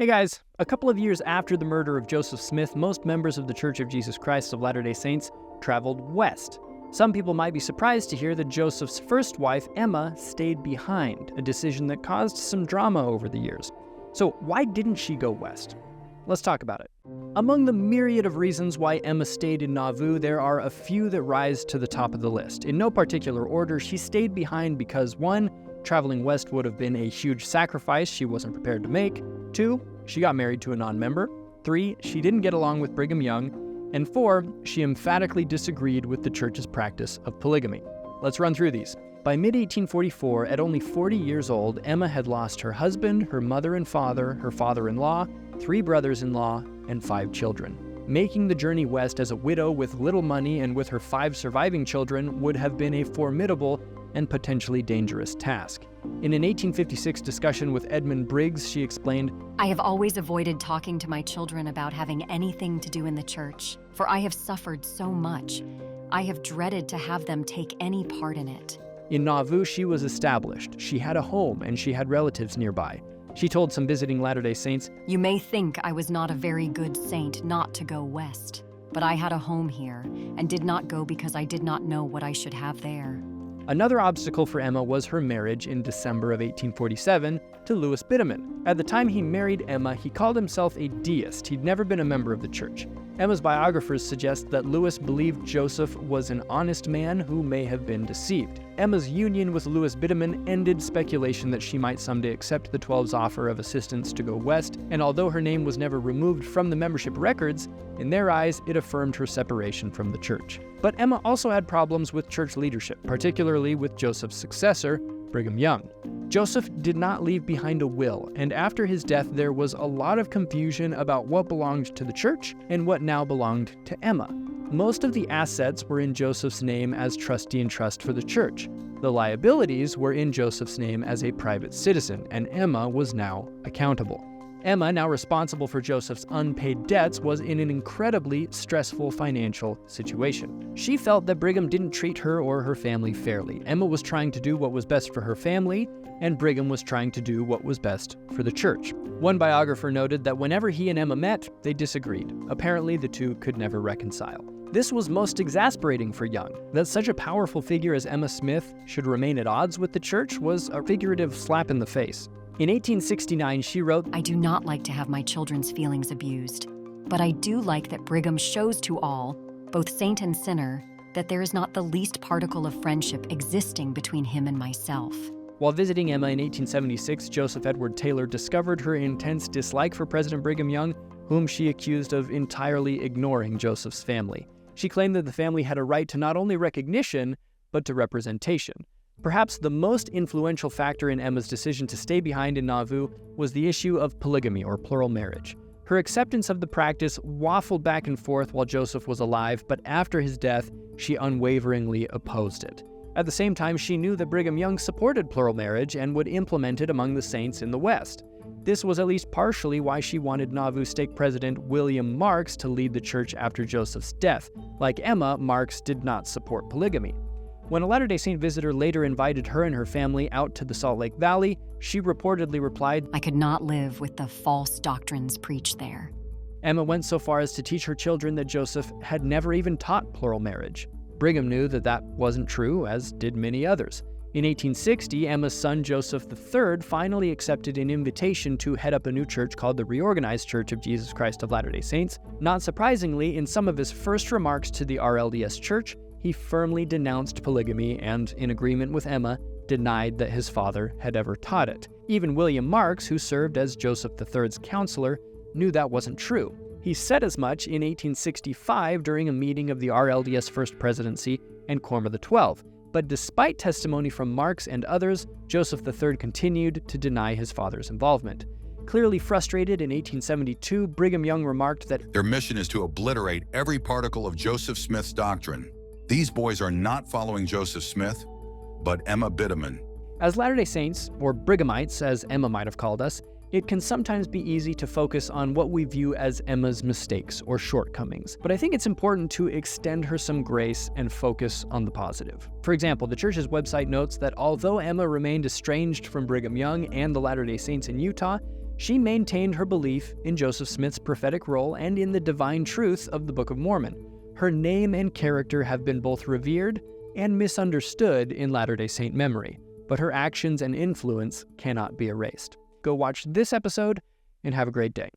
Hey guys, a couple of years after the murder of Joseph Smith, most members of the Church of Jesus Christ of Latter-day Saints traveled west. Some people might be surprised to hear that Joseph's first wife, Emma, stayed behind, a decision that caused some drama over the years. So why didn't she go west? Let's talk about it. Among the myriad of reasons why Emma stayed in Nauvoo, there are a few that rise to the top of the list. In no particular order, she stayed behind because 1, traveling west would have been a huge sacrifice she wasn't prepared to make. 2, she got married to a non-member. 3, she didn't get along with Brigham Young. And 4, she emphatically disagreed with the church's practice of polygamy. Let's run through these. By mid-1844, at only 40 years old, Emma had lost her husband, her mother and father, her father-in-law, 3 brothers-in-law, and 5 children. Making the journey west as a widow with little money and with her 5 surviving children would have been a formidable and potentially dangerous task. In an 1856 discussion with Edmund Briggs, she explained, "I have always avoided talking to my children about having anything to do in the church, for I have suffered so much. I have dreaded to have them take any part in it." In Nauvoo, she was established. She had a home and she had relatives nearby. She told some visiting Latter-day Saints, "You may think I was not a very good saint not to go west, but I had a home here and did not go because I did not know what I should have there." Another obstacle for Emma was her marriage in December of 1847 to Louis Bidamon. At the time he married Emma, he called himself a deist. He'd never been a member of the church. Emma's biographers suggest that Louis believed Joseph was an honest man who may have been deceived. Emma's union with Louis Bidamon ended speculation that she might someday accept the 12's offer of assistance to go west, and although her name was never removed from the membership records, in their eyes it affirmed her separation from the church. But Emma also had problems with church leadership, particularly with Joseph's successor, Brigham Young. Joseph did not leave behind a will, and after his death there was a lot of confusion about what belonged to the church and what now belonged to Emma. Most of the assets were in Joseph's name as trustee in trust for the church. The liabilities were in Joseph's name as a private citizen, and Emma was now accountable. Emma, now responsible for Joseph's unpaid debts, was in an incredibly stressful financial situation. She felt that Brigham didn't treat her or her family fairly. Emma was trying to do what was best for her family, and Brigham was trying to do what was best for the church. One biographer noted that whenever he and Emma met, they disagreed. Apparently, the two could never reconcile. This was most exasperating for Young. That such a powerful figure as Emma Smith should remain at odds with the church was a figurative slap in the face. In 1869, she wrote, "I do not like to have my children's feelings abused, but I do like that Brigham shows to all, both saint and sinner, that there is not the least particle of friendship existing between him and myself." While visiting Emma in 1876, Joseph Edward Taylor discovered her intense dislike for President Brigham Young, whom she accused of entirely ignoring Joseph's family. She claimed that the family had a right to not only recognition, but to representation. Perhaps the most influential factor in Emma's decision to stay behind in Nauvoo was the issue of polygamy, or plural marriage. Her acceptance of the practice waffled back and forth while Joseph was alive, but after his death, she unwaveringly opposed it. At the same time, she knew that Brigham Young supported plural marriage and would implement it among the saints in the West. This was at least partially why she wanted Nauvoo Stake President William Marks to lead the church after Joseph's death. Like Emma, Marks did not support polygamy. When a Latter-day Saint visitor later invited her and her family out to the Salt Lake Valley, she reportedly replied, "I could not live with the false doctrines preached there." Emma went so far as to teach her children that Joseph had never even taught plural marriage. Brigham knew that that wasn't true, as did many others. In 1860, Emma's son Joseph III finally accepted an invitation to head up a new church called the Reorganized Church of Jesus Christ of Latter-day Saints. Not surprisingly, in some of his first remarks to the RLDS church, he firmly denounced polygamy and, in agreement with Emma, denied that his father had ever taught it. Even William Marks, who served as Joseph III's counselor, knew that wasn't true. He said as much in 1865 during a meeting of the RLDS First Presidency and Quorum of the 12. But despite testimony from Marks and others, Joseph III continued to deny his father's involvement. Clearly frustrated in 1872, Brigham Young remarked that their mission is to obliterate every particle of Joseph Smith's doctrine. These boys are not following Joseph Smith, but Emma Bidamon. As Latter-day Saints, or Brighamites as Emma might have called us, it can sometimes be easy to focus on what we view as Emma's mistakes or shortcomings. But I think it's important to extend her some grace and focus on the positive. For example, the church's website notes that although Emma remained estranged from Brigham Young and the Latter-day Saints in Utah, She maintained her belief in Joseph Smith's prophetic role and in the divine truth of the Book of Mormon. Her name and character have been both revered and misunderstood in Latter-day Saint memory, but her actions and influence cannot be erased. Go watch this episode and have a great day.